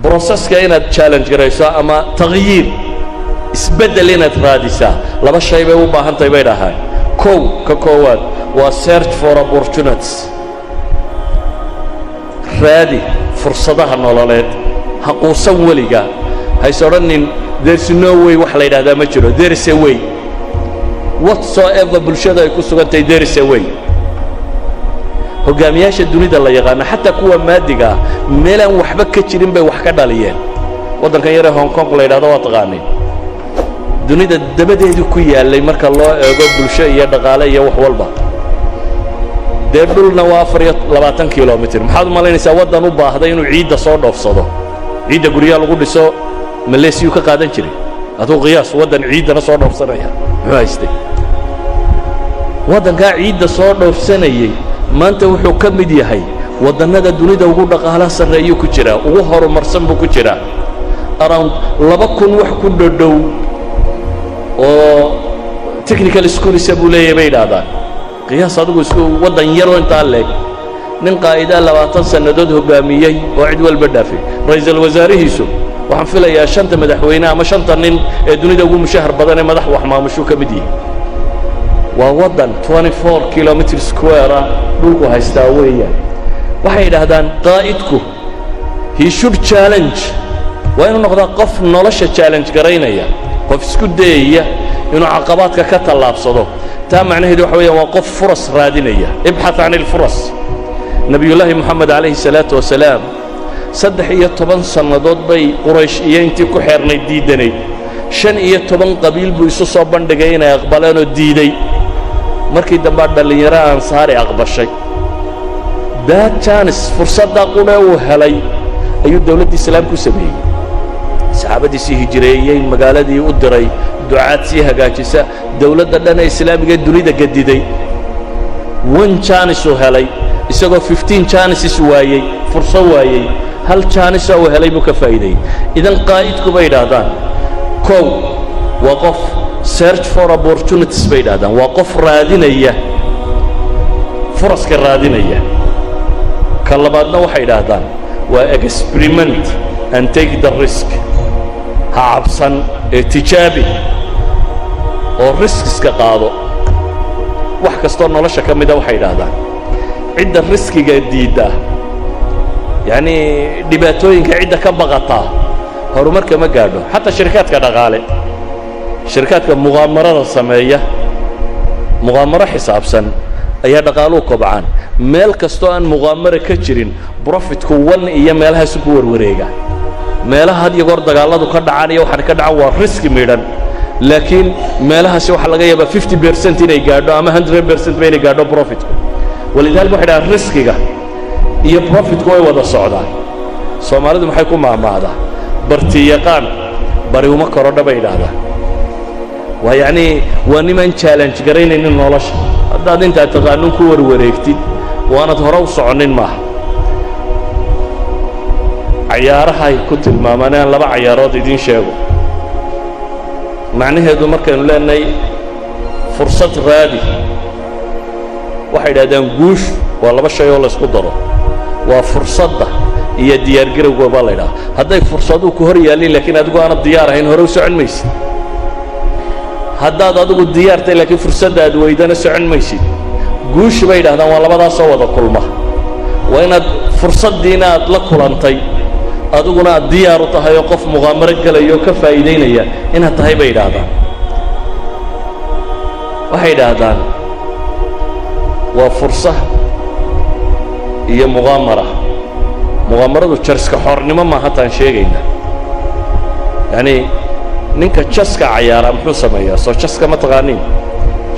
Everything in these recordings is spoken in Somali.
بروسسك inaad challenge garayso ama tagyiir isbedel inaad raadisaa laba shay bay u baahan tahay bay dhahay ka koowaad waa search for opportunities raadi fursadaha nololeed ha quusan weliga hayso odhanin there's no way wax la yidhaahdaa ma jiro there is a way whatsoever bulshada ay ku sugantahay there is a way hogaamiyaasha dunida la yaqaan xataa kuwa maadiga meelan waxba ka jirin bay wax ka dhaliyeen wadankan yar ee Hong Kong la yiraahdo waa taqaanay dunida dabadeedu ku yaalay marka loo eego bulsho iyo dhaqaale iyo wax walba deedulna waa 24 kilomitir maxaad u malaynaysaa wadan u baahday inuu ciidda soo dhoofsado ciidda guriga lagu dhiso Malaysia ka qaadan jiray adoo qiyaas wadan ciidana soo dhoofsanaya muxuu haystay wadanka ciidda soo dhoofsanayay maanta wuxuu ka mid yahay wadannada dunida ugu dhaqaalaha sareeyo ku jira ugu horumarsan buu ku jira around 2000 wax ku dhow oo technical school isagu leeyahay bay dhaadaan qiyaas adigu isku wadan yar oo inta leeg nin qaayida 20 sanadood hogaamiyay oo cid walba dhaafay ra'iisul wasaarihiisu waxaan filayaa shanta madaxweyne ama shanta nin ee dunida ugu mushahar badan ee madax wax maamusho ka mid yahay waa wadan 24 kilometer square dhulku haystaa weeyaan waxay yiraahdaan qaa'idku he should challenge waa inuu noqdo qof nolosha challenge gareynaya qof isku dayaya inuu caqabadka ka talaabsado taa macnaheedu waxa weeyaan waa qof furas raadinaya ibxath an al-furas nabiyullaahi muhammad alayhi salatu wasalaam 13 sanadood bay quraysh iyo intii ku xeernay diidanay 15 qabiil buu isu soo bandhigay inay aqbalaan oo diiday markii dambe dhalinyaro ansaari aqbashay that chance fursada qule uu helay ayuu dawladda islaamku sameeyay saxaabadiisii hijreeyay magaaladii u diray ducaad si hagaajisa dawladda dhan ee islaamiga dunida gadiday one chance uu helay isagoo 15 chances waayay fursad waayay hal chance uu helay buu ka faa'iiday idan qaa'idku bay yiraahdaan kow waa qof search for opportunities bay yiraahdaan waa qof raadinaya furaska raadinaya ka labaadna waxay yiraahdaan waa experiment and take the risk ha cabsan ee tijaabi oo risks ka qaado wax kastoo nolosha ka mid ah waxay yiraahdaan cidda riskiga diida yani dhibaatooyinka cidda ka baqata horumarka ma gaadho xataa shirkadka dhaqaale shirkadka muqaamarada sameeya muqaamaro xisaabsan ayaa dhaqaaluhu kobcaan meel kastoo aan muqaamaro ka jirin profitku wan iyo meelahaas ku warwareega meelaha had iyo goor dagaaladu ka dhacaan iyo waxa ka dhacan waa risk midhan laakiin meelahaas waxa laga yaabaa 50% inay gaadho ama 100% inay gaadho profitku walidaalku waxa dhaca riskiga iyo profitku way wada socdaan Soomaalidu maxay ku maamaadaa barti yaqaan bari uma korodha bay yiraahdaan waa yani waa niman challenge gareynayna nolosha haddaad inta taqaanun ku warwareegtid waanad hore u soconin maaha ciyaaraha ay ku tilmaamaan laba ciyaarood idin sheego macnaheedu markaynu leenahay fursad raadi waxay yiraahdaan guush waa laba shay oo la isku daro waa fursadda iyo diyaar garowga baa la yiraahdaa hadday fursadu ku hor yaalin laakiin adigu aan diyaar ahayn hore u socon maysid haddaad adigu diyaartay laakiin fursadda aad weydana socon maysid guush bay yiraahdaan waa labadaas oo wada kulma waa inaad fursaddiina aad la kulantay adiguna aad diyaar u tahay oo qof muqaamaro galayo ka faa'iideynaya inaad tahay bay yiraahdaan waxay yiraahdaan waa fursad iyo muqaamaradu jarska xornimo ma hataan sheegayna yani ninka jaska ciyaara muxuu sameeyaa soo jaska ma taqaanin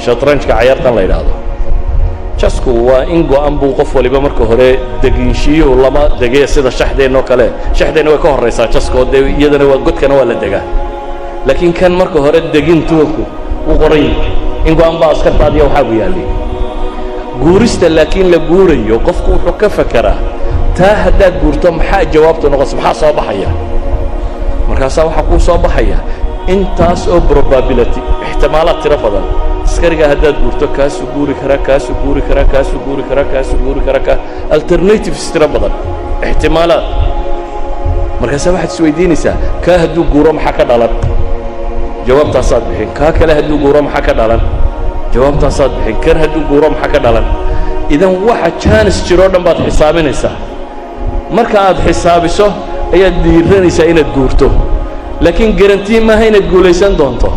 shatranjka ciyaartan la yiraahdo jasku waa in go'an buu qof waliba marka hore deginshiyo lama degay sida shaxdeeno kale shaxdeena way ka horeysaa jaskoo iyadana waa godkana waa la degaa laakiin kan marka hore degintuuku u qoray in go'an baa askartaadiya waxa uu yaalay guurista laakiin la guurayo qofku wuxuu ka fakaraa taa haddaad guurto maxaa jawaabtu noqon maxaa soo baxaya markaas waxa ku soo baxaya intaas oo probability ihtimaalaad tira badan askariga haddaad guurto kaasu guuri kara alternatives tira badan ihtimaalaad markaasa waxaad isweydiinaysaa kaa hadduu guuro maxaa ka dhalan jawaabtaasaad bixin kaa kale hadduu guuro maxaa ka dhalan jawaabtaasaad bixin kan hadduu guuro maxaa ka dhalan idan waxa jaanis jiroo dhan baad xisaabinaysaa marka aad xisaabiso ayaad dhiiranaysaa inaad guurto laakiin garantii maaha inaad guulaysan doonto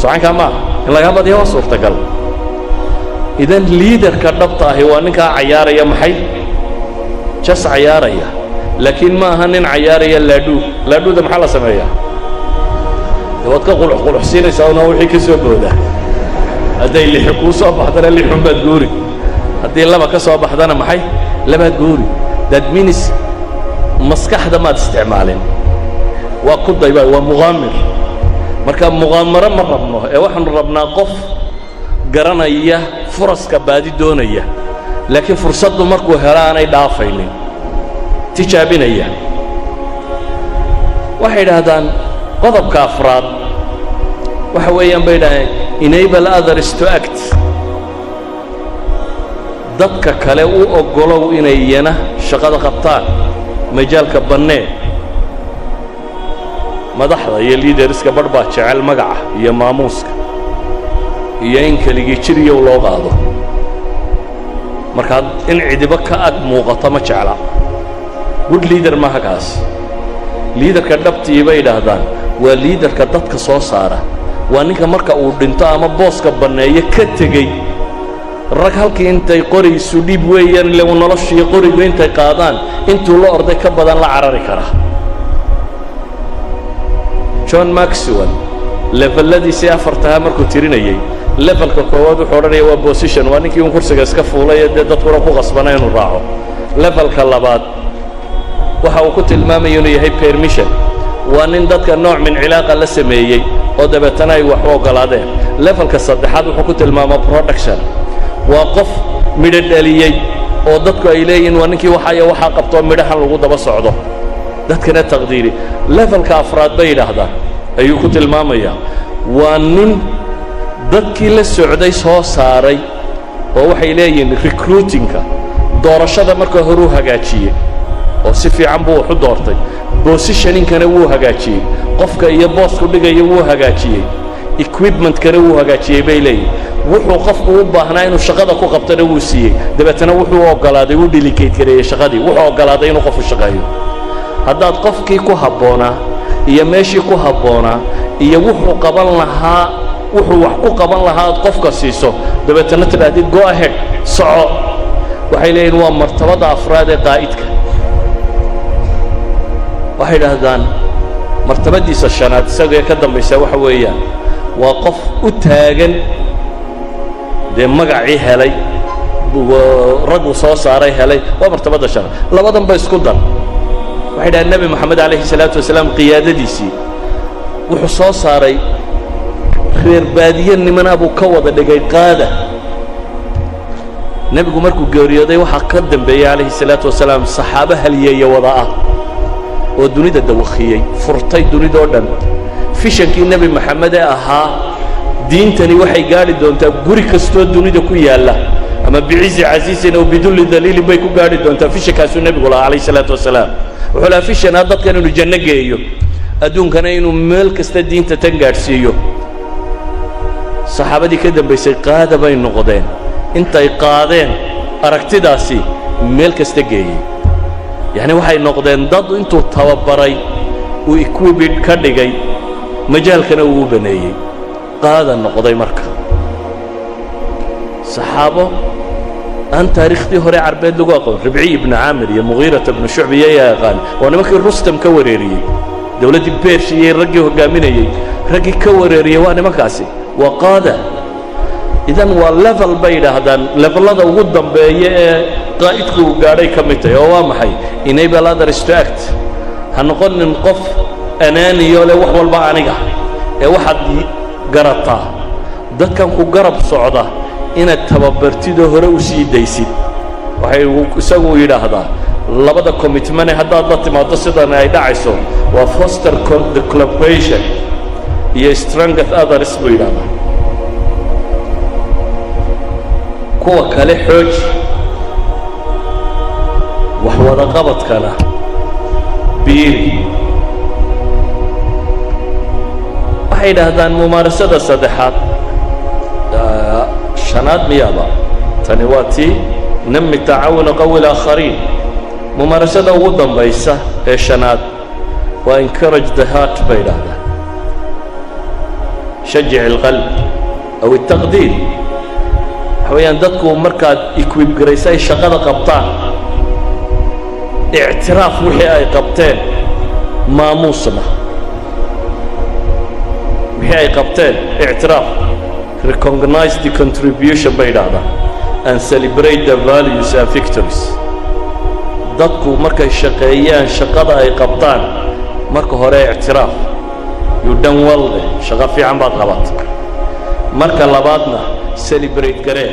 socankaa maaha in lagaa badiya waa suurtagal idan liidarka dhabta ahi waa ninkaa cayaaraya maxay jas cayaaraya laakiin ma aha nin cayaaraya laadhuuda maxaa la sameeyaa waad ka quluxquluxsiinaysaa una wixii ka soo boodaa hadday lixi kuu soo baxdana lixun baad guuri haddii laba ka soo baxdana maxay labaad guuri that means maskaxda maad isticmaalin waa ku dayba waa muqaamir marka muqaamaro ma rabno ee waxaanu rabnaa qof garanaya furaska baadi doonaya laakiin fursaddu markuu helo aanay dhaafaynin tijaabinaya waxay idhaahdaan qodobka afraad waxa weeyaan bay idhahdeen enable others to act dadka kale u oggolow inay iyana shaqada qabtaan majaalka bannee madaxda iyo liiderska badh baa jecel magaca iyo maamuuska iyo in keligii jiriyow loo qaado markaad in cidiba ka ag muuqato ma jecla good leader maaha kaas liidarka dhabtii bay idhaahdaan waa liidarka dadka soo saara waa ninka marka uu dhinto ama booska banneeyo ka tegey rag halkii intay qorigiisu dhiib weeyaan ile uu noloshiiyo qorigu intay qaadaan intuu la orday ka badan la carari kara john maxwell leveladiisii afartaha markuu tirinayey levelka koowaad wuxuu odhanaya waa position waa ninkii un kursiga iska fuulay ee dee dadkuna ku qasbana inuu raaco levelka labaad waxa uu ku tilmaamaya inuu yahay permission waa nin dadka nooc min cilaaqa la sameeyey oo dabeetana ay wax u oggolaadeen levelka saddexaad wuxuu ku tilmaamaa production waa qof midho dhaliyey oo dadku ay leeyihiin waa ninkii waxaa qabtoo midhahan lagu daba socdo dadkana taqdiiri levelka afraad bay yidhaahdaan ayuu ku tilmaamayaa waa nin dadkii la socday soo saaray oo waxay leeyihiin recruitingka doorashada marka hore u hagaajiyey oo si fiican buu wax u doortay positioningkana wuu hagaajiyey qofka iyo boosku dhigaya wuu hagaajiyey equipmentkana wuu hagaajiyey bay leeyihin wuxuu qofku u baahnaa inuu shaqada ku qabtana wuu siiyey dabeetana wuxuu oggolaaday wuu delegate gareeyey shaqadii wuxuu oggolaaday inuu qofu shaqeeyo haddaad qofkii ku habboonaa iyo meeshii ku habboonaa iyo wuxuu qaban lahaa wuxuu wax ku qaban lahaa aad qofka siiso dabeetana tidhaahdid go ahead soco waxay leeyihin waa martabada afraad ee qaa'idka waxay idhaahdaan martabadiisa shanaad isagoo ka dambaysa waxa weeyaan waa qof u taagan dee magacii helay raggu soo saaray helay waa martabada shanaad labadan ba isku dar waxay idhahdeen nebi moxamed calayhi salaatu wasalaam qiyaadadiisii wuxuu soo saaray reer baadiye nimana buu ka wada dhigay qaada nebigu markuu geeriyooday waxaa ka dambeeyey calayhi salaatu wasalaam saxaabo haliyeeya wada ah oo dunida dawakhiyey furtay dunidoo dhan fishankii nebi moxamed ee ahaa diintani waxay gaadhi doontaa guri kastoo dunida ku yaalla ama bicizi casiisin oo bidulli daliilin bay ku gaadhi doontaa fishankaasuu nebigu lahaa calayhi salaatu wasalaam wuxuu lahaa fishanaa dadkan inuu janno geeyo adduunkana inuu meel kasta diinta tan gaadhsiiyo saxaabadii ka dambaysay qaada bay noqdeen intay qaadeen aragtidaasi meel kasta geeyey yacni waxay noqdeen dad intuu tababaray uu equipid ka dhigay majaalkana uu u baneeyey qaada noqday marka saxaabo aan taariikhdii hore carbeed lagu aqoon ribciy ibnu caamir iyo mugiirata ibnu shucbiya ayaa yaqaan waa nimankii rustam ka wareeriyey dowladdii beershiyey raggii hoggaaminayey raggii ka wareeriyey waa nimankaasi waa qaada idan waa level bay yidhaahdaan levelada ugu dambeeya ee qaa'idku uu gaadhay ka mid tahay oo waa maxay enable others to act ha noqonin qof anaaniyo leh wax walba aniga ee waxaad garataa dadkan ku garab socda inaad tababartidoo hore u sii daysid waxay isagu yidhaahdaa labada commitmane haddaad la timaado sidan ay dhacayso waa foster the collaboration iyo strength others buu yidhahdaa kuwa kale xooj wax wada qabadkana biiri waxay yidhaahdaan mumaarasada saddexaad shanaad miyaaba tani waa tii nami tacaawuna qawi laakhariin mumaarasada ugu dambaysa ee shanaad waa encourage the heart bay yidhaahdaan shajic alqalb aw altaqdiir waxa weeyaan dadku markaad equip garaysa ay shaqada qabtaan ictiraaf wixii ay qabteen maamuusna wixii ay qabteen ictiraaf recognize the contribution bay yidhaahdaan and celebrate the values and victories dadku markay shaqeeyaan shaqada ay qabtaan marka hore ictiraaf you done well shaqo fiican baad qabatay marka labaadna celebrate garee